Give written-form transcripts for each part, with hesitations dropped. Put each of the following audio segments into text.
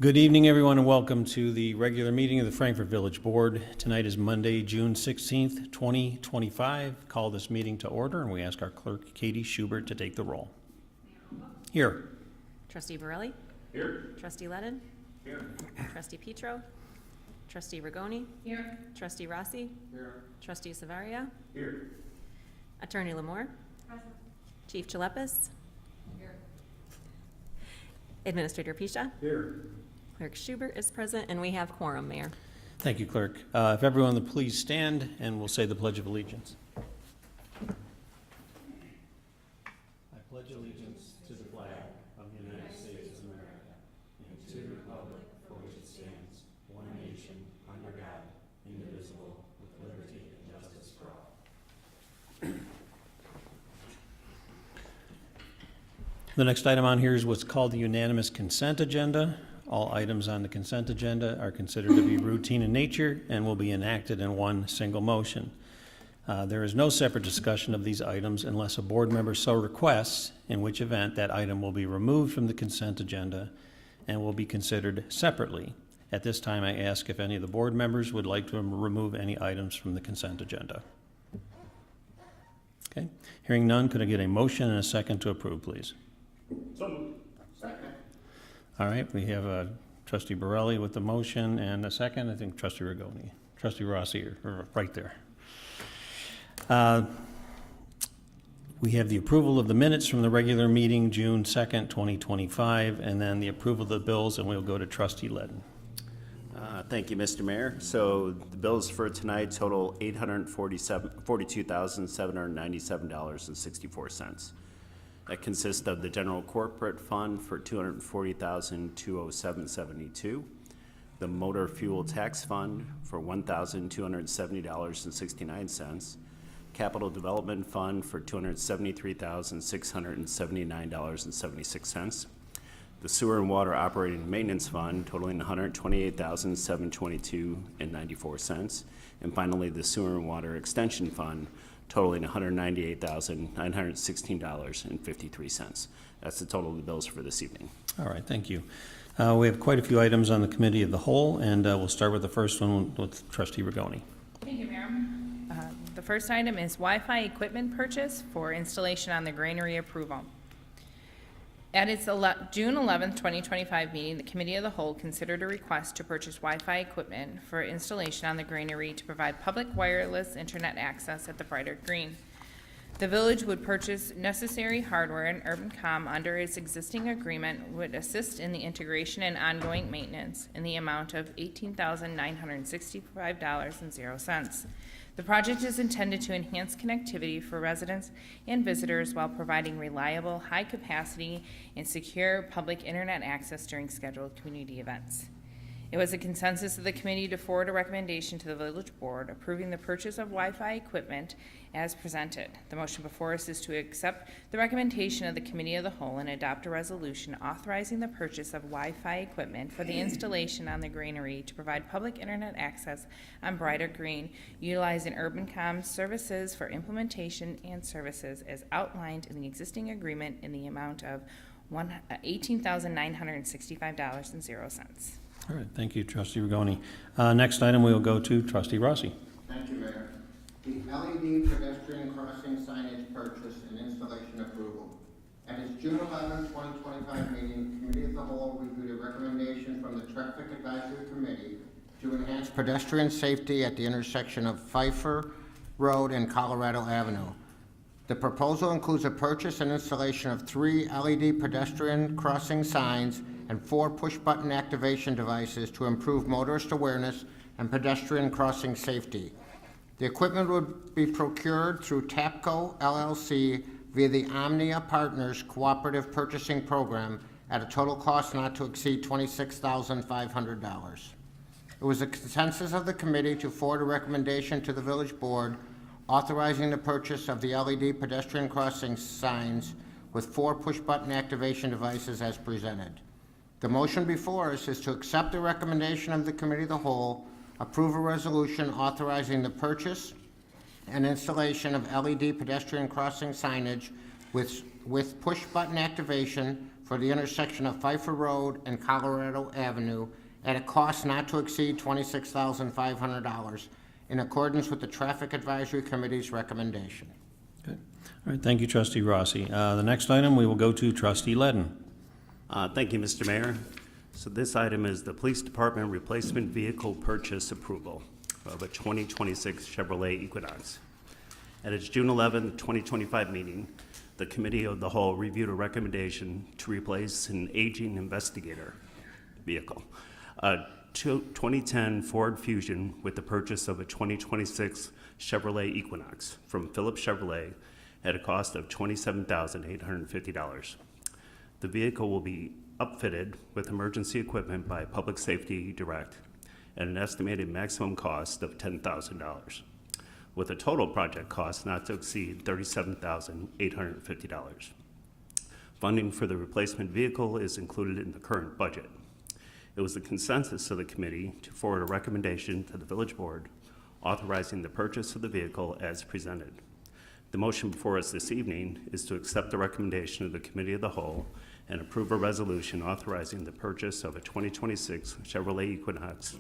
Good evening, everyone, and welcome to the regular meeting of the Frankfort Village Board. Tonight is Monday, June 16th, 2025. Call this meeting to order, and we ask our clerk, Katie Schubert, to take the roll. Here. Trustee Borelli? Here. Trustee Ledden? Here. Trustee Petro? Trustee Rigoni? Here. Trustee Rossi? Here. Trustee Savaria? Here. Attorney Lamore? Present. Chief Chalepis? Here. Administrator Pisha? Here. Clerk Schubert is present, and we have quorum, Mayor. Thank you, Clerk. If everyone would please stand, and we'll say the Pledge of Allegiance. I pledge allegiance to the flag of the United States of America and to the republic for which it stands, one nation, under God, indivisible, with liberty and justice for all. The next item on here is what's called the unanimous consent agenda. All items on the consent agenda are considered to be routine in nature and will be enacted in one single motion. There is no separate discussion of these items unless a board member so requests, in which event that item will be removed from the consent agenda and will be considered separately. At this time, I ask if any of the board members would like to remove any items from the consent agenda. Okay. Hearing none, could I get a motion and a second to approve, please? So moved. Second. All right, we have Trustee Borelli with the motion and a second. I think Trustee Rigoni, Trustee Rossi are right there. We have the approval of the minutes from the regular meeting, June 2nd, 2025, and then the approval of the bills, and we'll go to Trustee Ledden. Thank you, Mr. Mayor. So the bills for tonight total $842,797.64. That consists of the general corporate fund for $240,207.72, the motor fuel tax fund for $1,270.69, capital development fund for $273,679.76, the sewer and water operating and maintenance fund totaling $128,722.94, and finally the sewer and water extension fund totaling $198,916.53. That's the total of the bills for this evening. All right, thank you. We have quite a few items on the committee of the whole, and we'll start with the first one with Trustee Rigoni. Thank you, Mayor. The first item is Wi-Fi equipment purchase for installation on the granary approval. At its June 11th, 2025 meeting, the Committee of the Whole considered a request to purchase Wi-Fi equipment for installation on the granary to provide public wireless internet access at the Brighter Green. The village would purchase necessary hardware, and UrbanCom, under its existing agreement, would assist in the integration and ongoing maintenance in the amount of $18,965.00. The project is intended to enhance connectivity for residents and visitors while providing reliable, high-capacity, and secure public internet access during scheduled community events. It was a consensus of the committee to forward a recommendation to the village board approving the purchase of Wi-Fi equipment as presented. The motion before us is to accept the recommendation of the Committee of the Whole and adopt a resolution authorizing the purchase of Wi-Fi equipment for the installation on the granary to provide public internet access on Brighter Green, utilizing UrbanCom's services for implementation and services as outlined in the existing agreement in the amount of $18,965.00. All right, thank you, Trustee Rigoni. Next item, we will go to Trustee Rossi. Thank you, Mayor. The LED pedestrian crossing signage purchase and installation approval. At its June 11, 2025 meeting, the Committee of the Whole reviewed a recommendation from the Traffic Advisory Committee to enhance pedestrian safety at the intersection of Pfeiffer Road and Colorado Avenue. The proposal includes a purchase and installation of 3 LED pedestrian crossing signs and 4 push-button activation devices to improve motorist awareness and pedestrian crossing safety. The equipment would be procured through TAPCO LLC via the Omnia Partners Cooperative Purchasing Program at a total cost not to exceed $26,500. It was a consensus of the committee to forward a recommendation to the village board authorizing the purchase of the LED pedestrian crossing signs with 4 push-button activation devices as presented. The motion before us is to accept the recommendation of the Committee of the Whole, approve a resolution authorizing the purchase and installation of LED pedestrian crossing signage with push-button activation for for the intersection of Pfeiffer Road and Colorado Avenue at a cost not to exceed $26,500 in accordance with the Traffic Advisory Committee's recommendation. Okay. All right, thank you, trustee Rossi. The next item, we will go to trustee Ledden. Thank you, Mr. Mayor. So this item is the Police Department Replacement Vehicle Purchase Approval of a 2026 Chevrolet Equinox. At its June 11, 2025 meeting, the Committee of the Whole reviewed a recommendation to replace an aging investigator vehicle, a 2010 Ford Fusion, with the purchase of a 2026 Chevrolet Equinox from Phillips Chevrolet at a cost of $27,850. The vehicle will be upfitted with emergency equipment by Public Safety Direct at an estimated maximum cost of $10,000, with a total project cost not to exceed $37,850. Funding for the replacement vehicle is included in the current budget. It was the consensus of the committee to forward a recommendation to the village board authorizing the purchase of the vehicle as presented. The motion before us this evening is to accept the recommendation of the Committee of the Whole and approve a resolution authorizing the purchase of a 2026 Chevrolet Equinox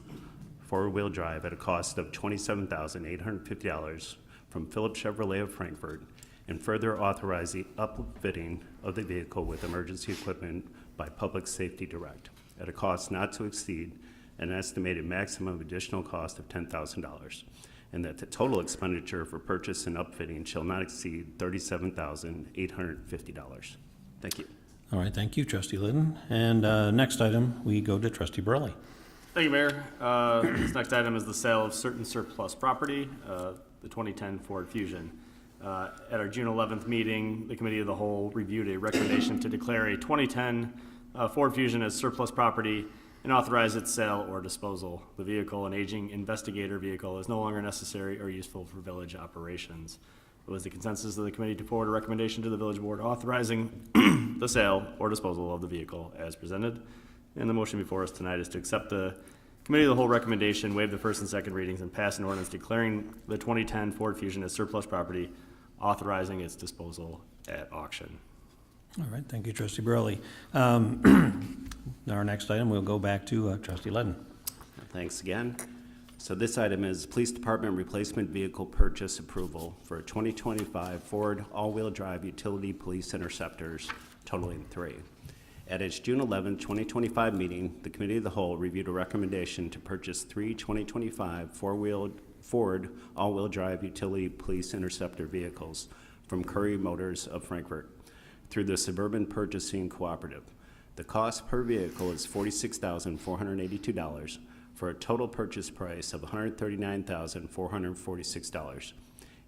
four-wheel drive at a cost of $27,850 from Phillips Chevrolet of Frankfort, and further authorize the upfitting of the vehicle with emergency equipment by Public Safety Direct at a cost not to exceed an estimated maximum additional cost of $10,000, and that the total expenditure for purchase and upfitting shall not exceed $37,850. Thank you. All right, thank you, trustee Ledden. And next item, we go to trustee Burley. Thank you, Mayor. This next item is the sale of certain surplus property, the 2010 Ford Fusion. At our June 11th meeting, the Committee of the Whole reviewed a recommendation to declare a 2010 Ford Fusion as surplus property and authorize its sale or disposal. The vehicle, an aging investigator vehicle, is no longer necessary or useful for village operations. It was the consensus of the committee to forward a recommendation to the village board authorizing the sale or disposal of the vehicle as presented. And the motion before us tonight is to accept the Committee of the Whole recommendation, waive the first and second readings, and pass an ordinance declaring the 2010 Ford Fusion as surplus property, authorizing its disposal at auction. All right, thank you, trustee Burley. Our next item, we'll go back to trustee Ledden. Thanks again. So this item is Police Department Replacement Vehicle Purchase Approval for a 2025 Ford all-wheel drive utility police interceptors, totaling 3. At its June 11, 2025 meeting, the Committee of the Whole reviewed a recommendation to purchase 3 2025 Ford all-wheel drive utility police interceptor vehicles from Curry Motors of Frankfort through the Suburban Purchasing Cooperative. The cost per vehicle is $46,482 for a total purchase price of $139,446.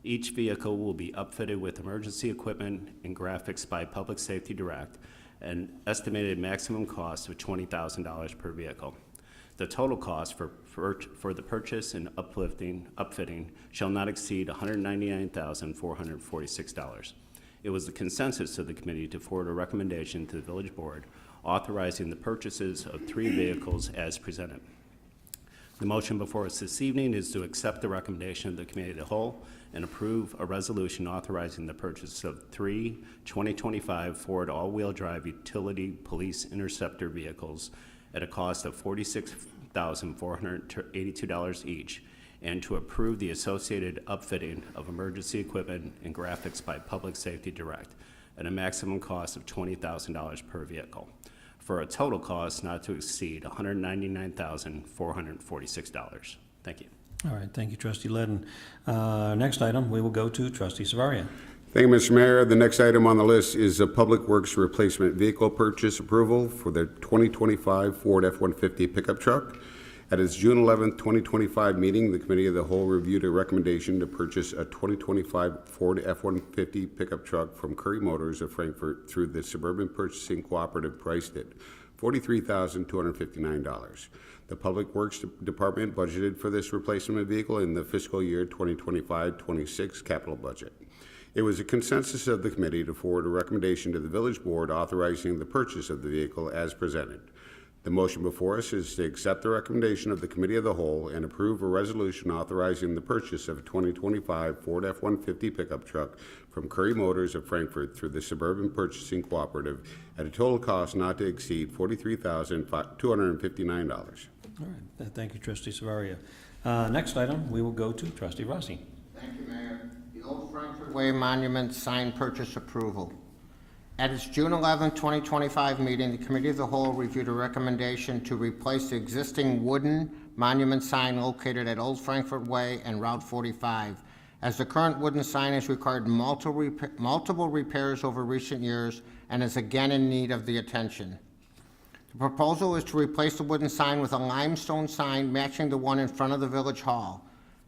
Each vehicle will be upfitted with emergency equipment and graphics by Public Safety Direct, an estimated maximum cost of $20,000 per vehicle. The total cost for the purchase and upfitting shall not exceed $199,446. It was the consensus of the committee to forward a recommendation to the village board authorizing the purchases of 3 vehicles as presented. The motion before us this evening is to accept the recommendation of the Committee of the Whole and approve a resolution authorizing the purchase of 3 2025 Ford all-wheel drive utility police interceptor vehicles at a cost of $46,482 each, and to approve the associated upfitting of emergency equipment and graphics by Public Safety Direct at a maximum cost of $20,000 per vehicle, for a total cost not to exceed $199,446. Thank you. All right, thank you, trustee Ledden. Next item, we will go to trustee Savaria. Thank you, Mr. Mayor. The next item on the list is a Public Works Replacement Vehicle Purchase Approval for the 2025 Ford F-150 pickup truck. At its June 11, 2025 meeting, the Committee of the Whole reviewed a recommendation to purchase a 2025 Ford F-150 pickup truck from Curry Motors of Frankfort through the Suburban Purchasing Cooperative, priced at $43,259. The Public Works Department budgeted for this replacement vehicle in the fiscal year 2025-26 capital budget. It was a consensus of the committee to forward a recommendation to the village board authorizing the purchase of the vehicle as presented. The motion before us is to accept the recommendation of the Committee of the Whole and approve a resolution authorizing the purchase of a 2025 Ford F-150 pickup truck from Curry Motors of Frankfort through the Suburban Purchasing Cooperative at a total cost not to exceed $43,259. All right, thank you, trustee Savaria. Next item, we will go to trustee Rossi. Thank you, Mayor. The Old Frankfort Way Monument Sign Purchase Approval. At its June 11, 2025 meeting, the Committee of the Whole reviewed a recommendation to replace the existing wooden monument sign located at Old Frankfort Way and Route 45, as the current wooden sign has required multiple repairs over recent years and is again in need of the attention. The proposal is to replace the wooden sign with a limestone sign matching the one in front of the Village Hall.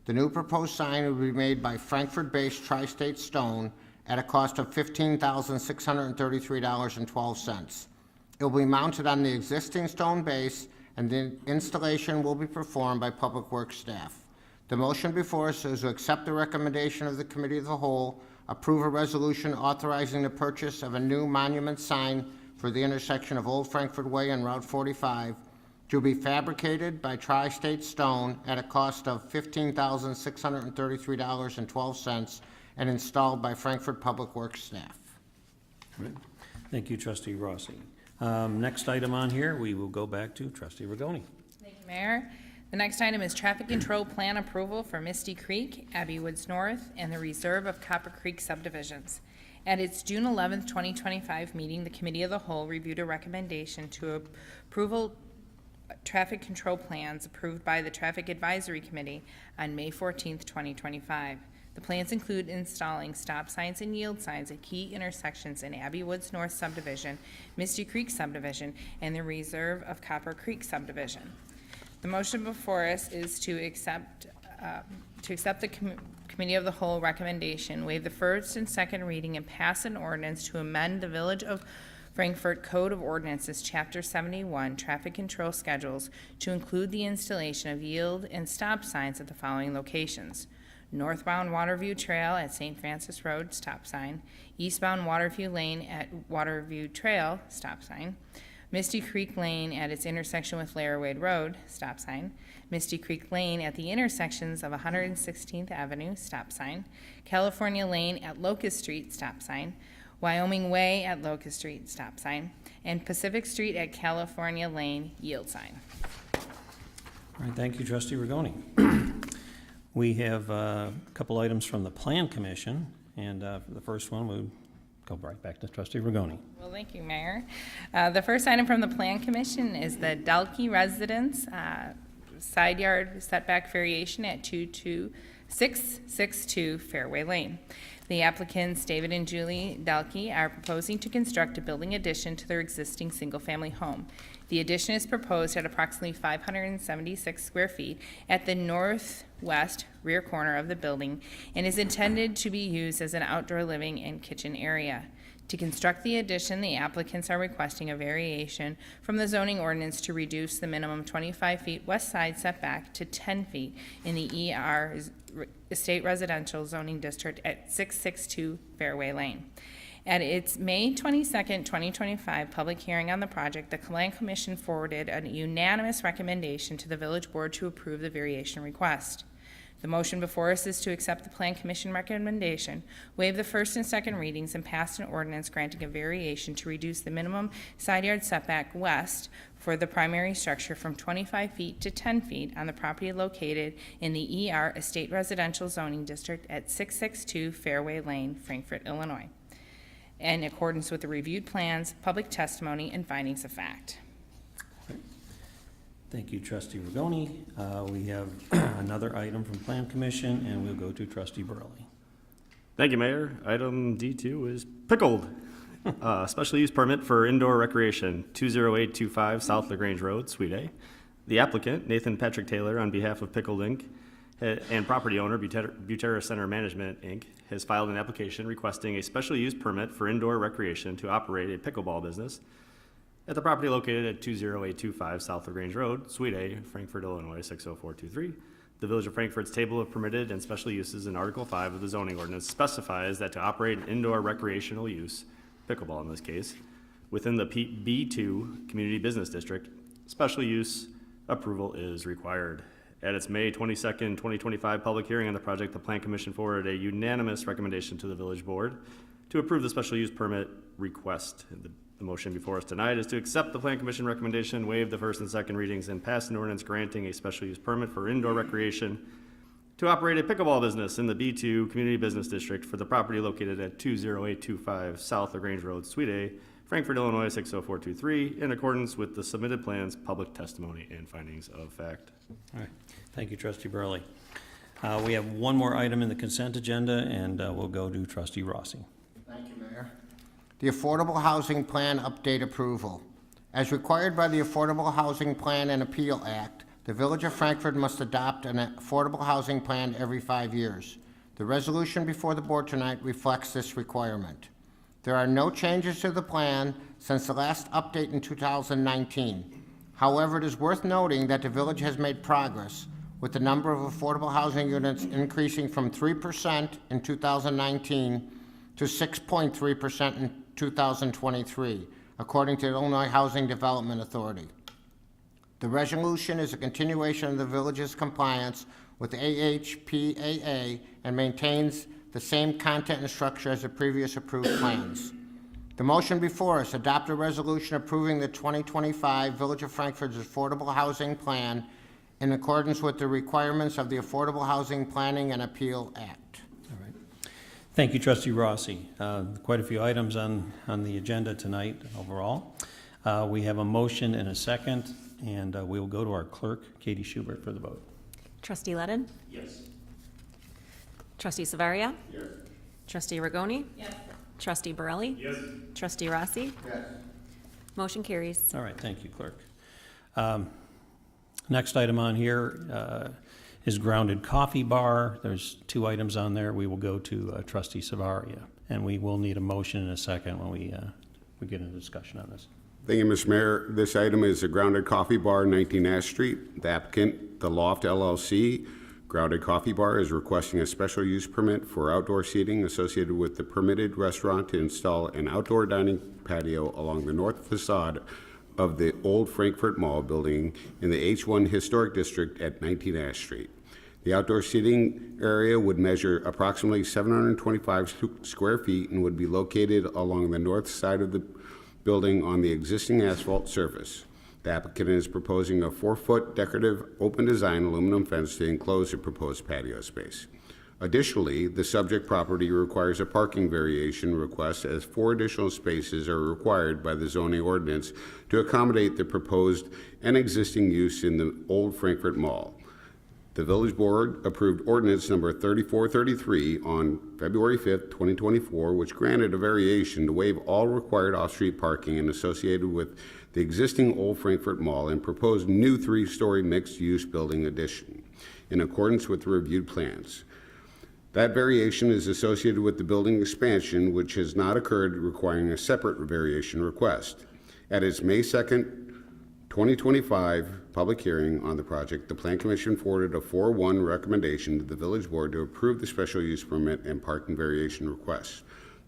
The new proposed sign will be made by Frankfort-based Tri-State Stone at a cost of $15,633.12. It will be mounted on the existing stone base, and the installation will be performed by Public Works staff. The motion before us is to accept the recommendation of the Committee of the Whole, approve a resolution authorizing the purchase of a new monument sign for the intersection of Old Frankfort Way and Route 45, to be fabricated by Tri-State Stone at a cost of $15,633.12 and installed by Frankfort Public Works staff. All right. Thank you, trustee Rossi. Next item on here, we will go back to trustee Rigoni. Thank you, Mayor. The next item is traffic control plan approval for Misty Creek, Abbey Woods North, and the Reserve of Copper Creek subdivisions. At its June 11, 2025 meeting, the Committee of the Whole reviewed a recommendation to approval traffic control plans approved by the Traffic Advisory Committee on May 14, 2025. The plans include installing stop signs and yield signs at key intersections in Abbey Woods North subdivision, Misty Creek subdivision, and the Reserve of Copper Creek subdivision. The motion before us is to accept the Committee of the Whole recommendation, waive the first and second reading, and pass an ordinance to amend the Village of Frankfort Code of Ordinances, Chapter 71, Traffic Control Schedules, to include the installation of yield and stop signs at the following locations: northbound Waterview Trail at St. Francis Road, stop sign; eastbound Waterview Lane at Waterview Trail, stop sign; Misty Creek Lane at its intersection with Larawade Road, stop sign; Misty Creek Lane at the intersections of 116th Avenue, stop sign; California Lane at Locust Street, stop sign; Wyoming Way at Locust Street, stop sign; and Pacific Street at California Lane, yield sign. All right, thank you, trustee Rigoni. We have a couple items from the Plan Commission, and for the first one, we'll go right back to trustee Rigoni. Well, thank you, Mayor. The first item from the Plan Commission is the Dalkey Residence side yard setback variation at 22662 Fairway Lane. The applicants, David and Julie Dalkey, are proposing to construct a building addition to their existing single-family home. The addition is proposed at approximately 576 square feet at the northwest rear corner of the building and is intended to be used as an outdoor living and kitchen area. To construct the addition, the applicants are requesting a variation from the zoning ordinance to reduce the minimum 25 feet west side setback to 10 feet in the ER Estate Residential Zoning District at 662 Fairway Lane. At its May 22nd, 2025 public hearing on the project, the Plan Commission forwarded a unanimous recommendation to the Village Board to approve the variation request. The motion before us is to accept the Plan Commission recommendation, waive the first and second readings, and pass an ordinance granting a variation to reduce the minimum side yard setback west for the primary structure from 25 feet to 10 feet on the property located in the ER Estate Residential Zoning District at 662 Fairway Lane, Frankfort, Illinois, in accordance with the reviewed plans, public testimony, and findings of fact. Thank you, trustee Rigoni. We have another item from Plan Commission, and we'll go to trustee Burley. Thank you, Mayor. Item D2 is Pickled. Special use permit for indoor recreation, 20825 South LaGrange Road, Suite A. The applicant, Nathan Patrick Taylor, on behalf of Pickled Inc., and property owner, Butera Center Management, Inc., has filed an application requesting a special use permit for indoor recreation to operate a pickleball business at the property located at 20825 South LaGrange Road, Suite A, Frankfort, Illinois, 60423. The Village of Frankfort's table of permitted and special uses in Article 5 of the zoning ordinance specifies that to operate an indoor recreational use, pickleball in this case, within the B2 Community Business District, Special use approval is required. At its May 22nd, 2025 public hearing on the project, the Plan Commission forwarded a unanimous recommendation to the village board to approve the special use permit request. The motion before us tonight is to accept the Plan Commission recommendation, waive the first and second readings, and pass an ordinance granting a special use permit for indoor recreation to operate a pickleball business in the B2 Community Business District for the property located at 20825 South LaGrange Road, Suite A, Frankfort, Illinois 60423, in accordance with the submitted plans, public testimony, and findings of fact. All right. Thank you, Trustee Burley. We have one more item in the consent agenda, and we'll go to Trustee Rossi. Thank you, Mayor. The Affordable Housing Plan Update Approval. As required by the Affordable Housing Plan and Appeal Act, the Village of Frankfort must adopt an affordable housing plan every 5 years. The resolution before the board tonight reflects this requirement. There are no changes to the plan since the last update in 2019. However, it is worth noting that the village has made progress, with the number of affordable housing units increasing from 3% in 2019 to 6.3% in 2023, according to the Illinois Housing Development Authority. The resolution is a continuation of the village's compliance with AHPAA and maintains the same content and structure as the previous approved plans. The motion before us, adopt a resolution approving the 2025 Village of Frankfort's Affordable Housing Plan in accordance with the requirements of the Affordable Housing Planning and Appeal Act. All right. Thank you, Trustee Rossi. Quite a few items on the agenda tonight overall. We have a motion and a second, and we will go to our clerk, Katie Schubert, for the vote. Trustee Letton? Yes. Trustee Savaria? Yes. Trustee Rigoni? Yes. Trustee Burley? Yes. Trustee Rossi? Yes. Motion carries. All right, thank you, clerk. Next item on here is Grounded Coffee Bar. There's 2 items on there. We will go to Trustee Savaria, and we will need a motion in a second when we get into discussion on this. Thank you, Mr. Mayor. This item is a Grounded Coffee Bar, 19 Ash Street. The applicant, The Loft LLC, Grounded Coffee Bar, is requesting a special use permit for outdoor seating associated with the permitted restaurant to install an outdoor dining patio along the north facade of the old Frankfort Mall building in the H1 Historic District at 19 Ash Street. The outdoor seating area would measure approximately 725 square feet and would be located along the north side of the building on the existing asphalt surface. The applicant is proposing a 4-foot decorative open design aluminum fence to enclose the proposed patio space. Additionally, the subject property requires a parking variation request, as 4 additional spaces are required by the zoning ordinance to accommodate the proposed and existing use in the old Frankfort Mall. The village board approved ordinance number 3433 on February 5th, 2024, which granted a variation to waive all required off-street parking and associated with the existing old Frankfort Mall and proposed new 3-story mixed-use building addition in accordance with the reviewed plans. That variation is associated with the building expansion, which has not occurred, requiring a separate variation request. At its May 2nd, 2025 public hearing on the project, the Plan Commission forwarded a 4-1 recommendation to the village board to approve the special use permit and parking variation request.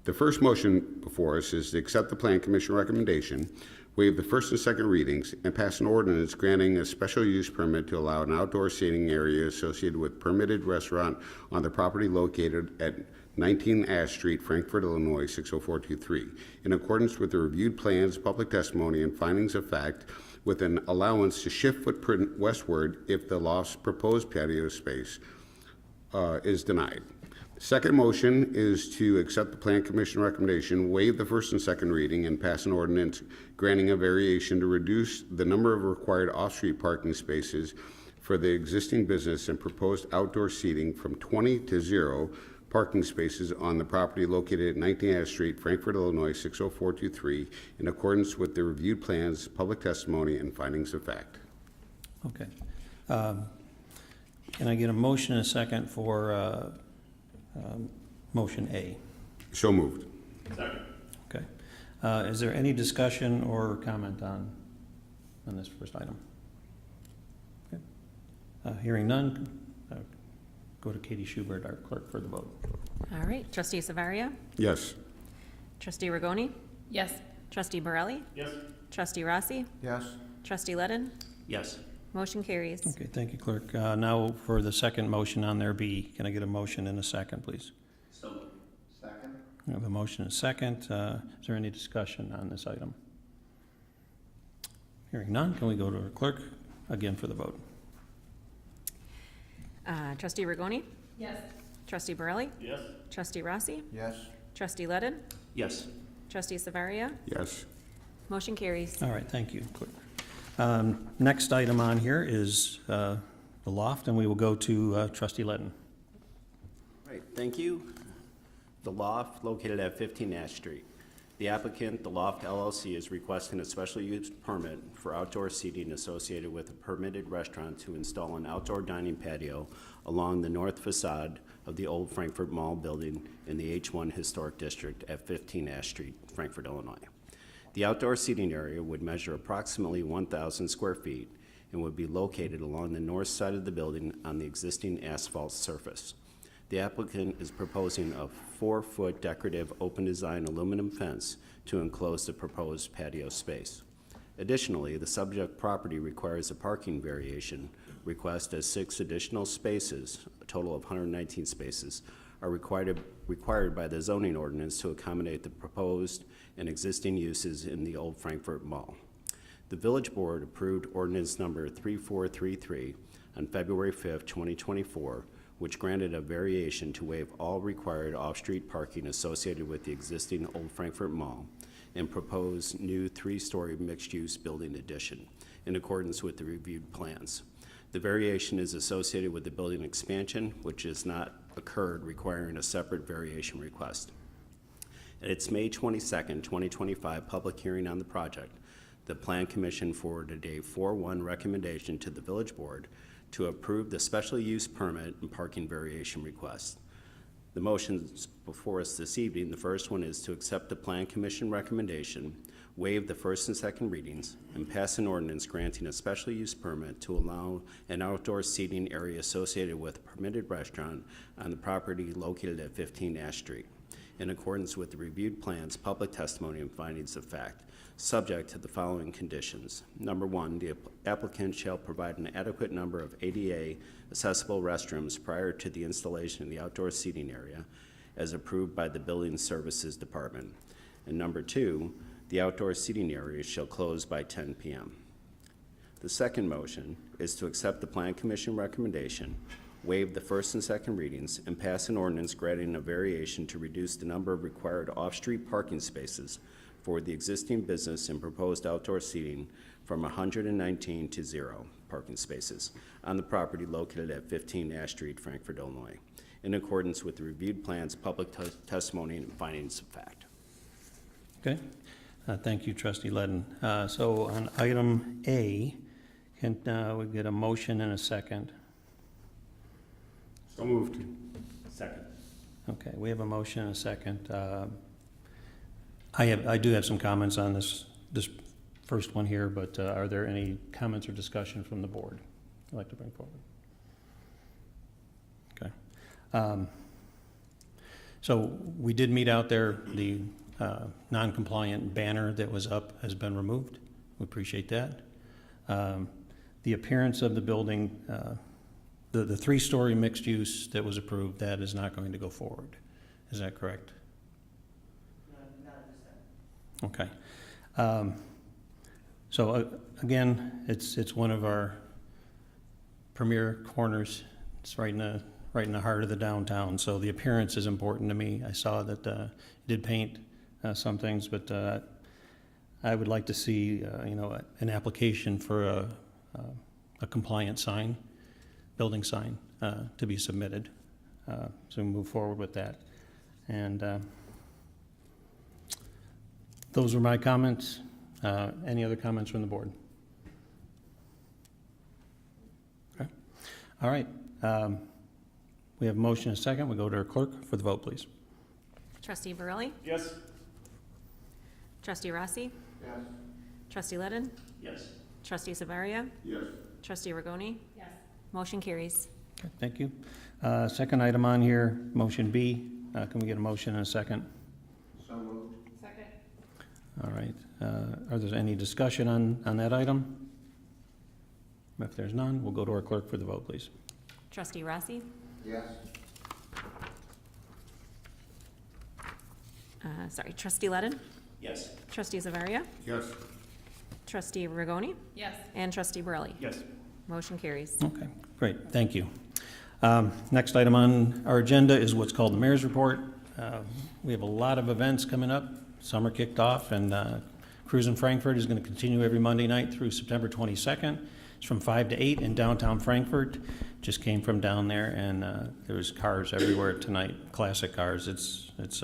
The first motion before us is to accept the Plan Commission recommendation, waive the first and second readings, and pass an ordinance granting a special use permit to allow an outdoor seating area associated with permitted restaurant on the property located at 19 Ash Street, Frankfort, Illinois 60423, in accordance with the reviewed plans, public testimony, and findings of fact, with an allowance to shift footprint westward if the loft's proposed patio space is denied. The second motion is to accept the Plan Commission recommendation, waive the first and second reading, and pass an ordinance granting a variation to reduce the number of required off-street parking spaces for the existing business and proposed outdoor seating from 20 to 0 parking spaces on the property located at 19 Ash Street, Frankfort, Illinois 60423, in accordance with the reviewed plans, public testimony, and findings of fact. Okay. Can I get a motion and a second for motion A? So moved. Second. Okay. Is there any discussion or comment on this first item? Okay. Hearing none, go to Katie Schubert, our clerk, for the vote. All right. Trustee Savaria? Yes. Trustee Rigoni? Yes. Trustee Burley? Yes. Trustee Rossi? Yes. Trustee Letton? Yes. Motion carries. Okay, thank you, Clerk. Now for the second motion on there, B. Can I get a motion and a second, please? So Second? We have a motion and a second. Is there any discussion on this item? Hearing none, can we go to our clerk again for the vote? Trustee Rigoni? Yes. Trustee Borelli? Yes. Trustee Rossi? Yes. Trustee Letton? Yes. Trustee Savaria? Yes. Motion carries. All right, thank you, Clerk. Next item on here is the loft, and we will go to Trustee Letton. Right, thank you. The loft located at 15 Ash Street. The applicant, The Loft LLC, is requesting a special use permit for outdoor seating associated with a permitted restaurant to install an outdoor dining patio along the north facade of the old Frankfort Mall building in the H1 Historic District at 15 Ash Street, Frankfort, Illinois. The outdoor seating area would measure approximately 1,000 square feet and would be located along the north side of the building on the existing asphalt surface. The applicant is proposing a 4-foot decorative open design aluminum fence to enclose the proposed patio space. Additionally, the subject property requires a parking variation request as 6 additional spaces, a total of 119 spaces, are required by the zoning ordinance to accommodate the proposed and existing uses in the old Frankfort Mall. The Village Board approved ordinance number 3433 on February 5th, 2024, which granted a variation to waive all required off-street parking associated with the existing Old Frankfort Mall and proposed new 3-story mixed-use building addition in accordance with the reviewed plans. The variation is associated with the building expansion, which has not occurred, requiring a separate variation request. At its May 22nd, 2025 public hearing on the project, the Plan Commission forwarded a 4-1 recommendation to the Village Board to approve the special use permit and parking variation request. The motions before us this evening, the first one is to accept the Plan Commission recommendation, waive the first and second readings, and pass an ordinance granting a special use permit to allow an outdoor seating area associated with a permitted restaurant on the property located at 15 Ash Street, in accordance with the reviewed plans, public testimony, and findings of fact, subject to the following conditions. Number 1, the applicant shall provide an adequate number of ADA accessible restrooms prior to the installation of the outdoor seating area as approved by the Building Services Department. And number 2, the outdoor seating area shall close by 10 p.m. The second motion is to accept the Plan Commission recommendation, waive the first and second readings, and pass an ordinance granting a variation to reduce the number of required off-street parking spaces for the existing business and proposed outdoor seating from 119 to 0 parking spaces on the property located at 15 Ash Street, Frankfort, Illinois, in accordance with the reviewed plans, public testimony, and findings of fact. Okay, thank you, Trustee Letton. So on item A, can we get a motion and a second? So moved. Second. Okay, we have a motion and a second. I do have some comments on this first one here, but are there any comments or discussion from the board you'd like to bring forward? Okay. So we did meet out there. The non-compliant banner that was up has been removed. We appreciate that. The appearance of the building, the 3-story mixed use that was approved, that is not going to go forward. Is that correct? Okay. So again, it's one of our premier corners. It's right in the heart of the downtown. So the appearance is important to me. I saw that you did paint some things, but I would like to see an application for a compliant sign, building sign, to be submitted. So we move forward with that. And those were my comments. Any other comments from the board? Okay. All right. We have a motion and a second. We go to our clerk for the vote, please. Trustee Borelli? Yes. Trustee Rossi? Yes. Trustee Letton? Yes. Trustee Savaria? Yes. Trustee Rigoni? Yes. Motion carries. Okay, thank you. Second item on here, motion B. Can we get a motion and a second? So moved. Second. All right. Are there any discussion on that item? If there's none, we'll go to our clerk for the vote, please. Trustee Rossi? Yes. Trustee Ledden? Yes. Trustee Zavaria? Yes. Trustee Rigoni? Yes. And Trustee Borelli? Yes. Motion carries. Okay, great, thank you. Next item on our agenda is what's called the Mayor's Report. We have a lot of events coming up. Summer kicked off, and Cruise in Frankfort is going to continue every Monday night through September 22nd. It's from 5 to 8 in downtown Frankfort. Just came from down there, and there was cars everywhere tonight, classic cars. It's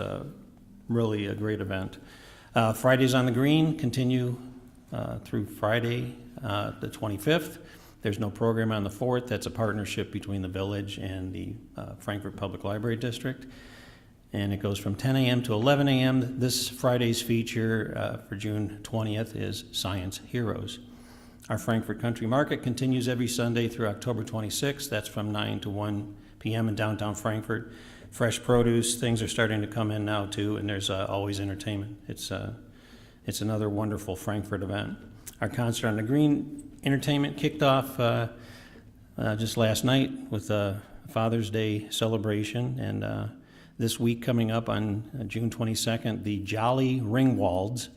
really a great event. Fridays on the Green continue through Friday the 25th. There's no program on the 4th. That's a partnership between the village and the Frankfort Public Library District. And it goes from 10 a.m. to 11 a.m. This Friday's feature for June 20th is Science Heroes. Our Frankfort Country Market continues every Sunday through October 26th. That's from 9 to 1 p.m. in downtown Frankfort. Fresh produce, things are starting to come in now too, and there's always entertainment. It's another wonderful Frankfort event. Our Concert on the Green entertainment kicked off just last night with a Father's Day celebration, and this week coming up on June 22nd, the Jolly Ringwalds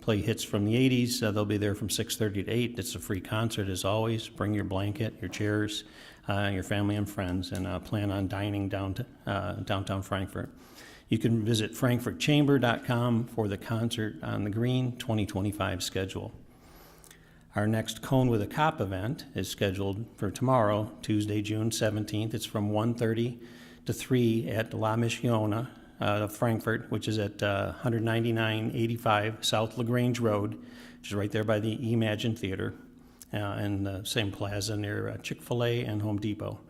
play hits from the 80s. They'll be there from 6:30 to 8. It's a free concert as always. Bring your blanket, your chairs, your family and friends, and plan on dining downtown Frankfort. You can visit frankfortchamber.com for the Concert on the Green 2025 schedule. Our next Cone with a Cop event is scheduled for tomorrow, Tuesday, June 17th. It's from 1:30 to 3 at La Missiona of Frankfort, which is at 19985 South LaGrange Road, which is right there by the Imagine Theater, and the same plaza near Chick-fil-A and Home Depot.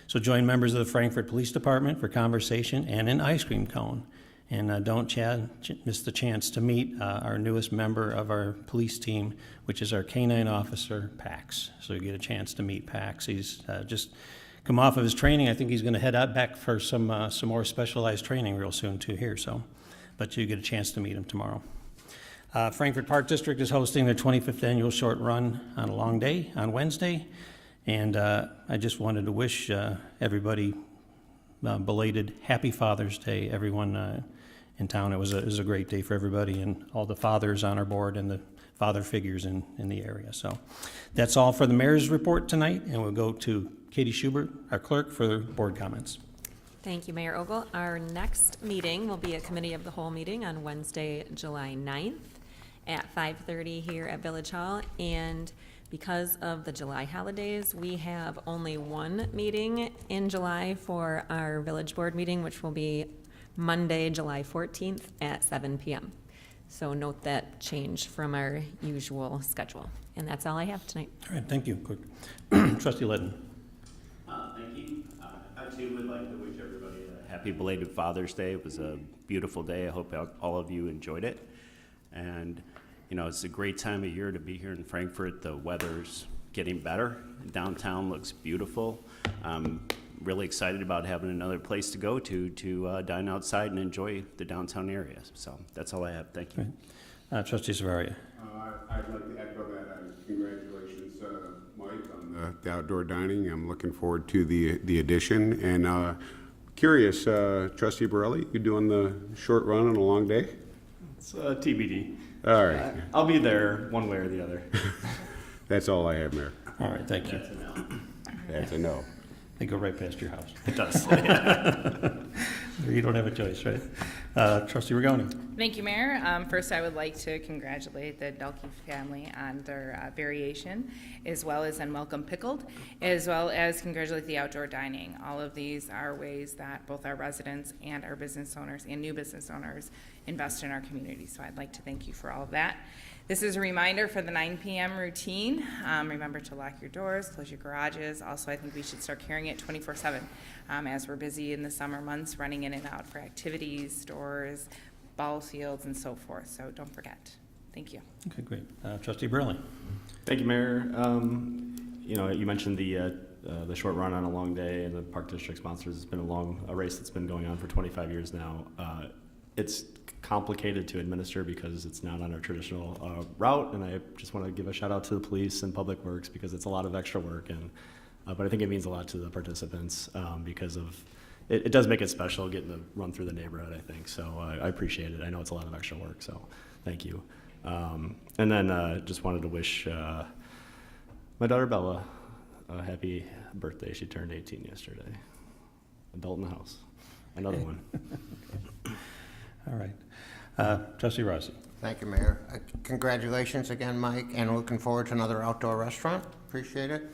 So join members of the Frankfort Police Department for conversation and an ice cream cone. And don't miss the chance to meet our newest member of our police team, which is our K-9 officer, Pax. So you get a chance to meet Pax. He's just come off of his training. I think he's going to head out back for some more specialized training real soon too here. But you get a chance to meet him tomorrow. Frankfort Park District is hosting their 25th annual short run on a long day on Wednesday. And I just wanted to wish everybody belated Happy Father's Day, everyone in town. It was a great day for everybody and all the fathers on our board and the father figures in the area. So that's all for the mayor's report tonight, and we'll go to Katie Schubert, our clerk, for board comments. Thank you, Mayor Ogle. Our next meeting will be a committee of the whole meeting on Wednesday, July 9th at 5:30 here at Village Hall. And because of the July holidays, we have only one meeting in July for our village board meeting, which will be Monday, July 14th at 7 p.m. So note that change from our usual schedule. And that's all I have tonight. All right, thank you. Clerk. Trustee Ledden. Thank you. I too would like to wish everybody a happy belated Father's Day. It was a beautiful day. I hope all of you enjoyed it. And, you know, it's a great time of year to be here in Frankfort. The weather's getting better. Downtown looks beautiful. I'm really excited about having another place to go to dine outside and enjoy the downtown area. So that's all I have. Thank you. Trustee Zavaria. I'd like to echo that. Congratulations, Mike, on the outdoor dining. I'm looking forward to the addition. And curious, Trustee Borelli, you doing the short run on a long day? It's TBD. All right. I'll be there one way or the other. That's all I have, Mayor. All right, thank you. That's a no. They go right past your house. It does. You don't have a choice, right? Trustee Rigoni. Thank you, Mayor. First, I would like to congratulate the Delkey family on their variation, as well as on Welcome Pickled, as well as congratulate the outdoor dining. All of these are ways that both our residents and our business owners and new business owners invest in our community. So I'd like to thank you for all of that. This is a reminder for the 9 p.m. routine. Remember to lock your doors, close your garages. Also, I think we should start carrying it 24/7 as we're busy in the summer months, running in and out for activities, stores, ball fields, and so forth. So don't forget. Thank you. Okay, great. Trustee Burley. Thank you, Mayor. You know, you mentioned the short run on a long day, and the Park District sponsors. It's been a race that's been going on for 25 years now. It's complicated to administer because it's not on our traditional route. And I just want to give a shout out to the police and Public Works because it's a lot of extra work. And but I think it means a lot to the participants because of it does make it special getting to run through the neighborhood, I think. So I appreciate it. I know it's a lot of extra work, so thank you. And then just wanted to wish my daughter Bella a happy birthday. She turned 18 yesterday. Adult in the house. Another one. All right. Trustee Rossi. Thank you, Mayor. Congratulations again, Mike, and looking forward to another outdoor restaurant. Appreciate it.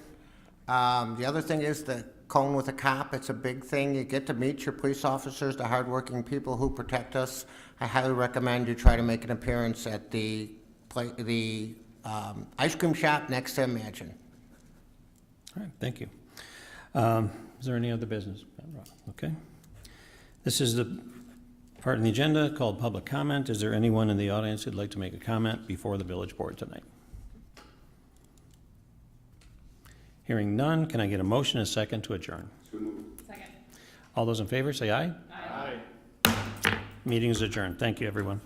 The other thing is the Cone with a Cop. It's a big thing. You get to meet your police officers, the hardworking people who protect us. I highly recommend you try to make an appearance at the ice cream shop next to Imagine. All right, thank you. Is there any other business? Okay. This is the part in the agenda called public comment. Is there anyone in the audience who'd like to make a comment before the village board tonight? Hearing none, can I get a motion and a second to adjourn? Second. All those in favor say aye. Aye. Meeting is adjourned. Thank you, everyone.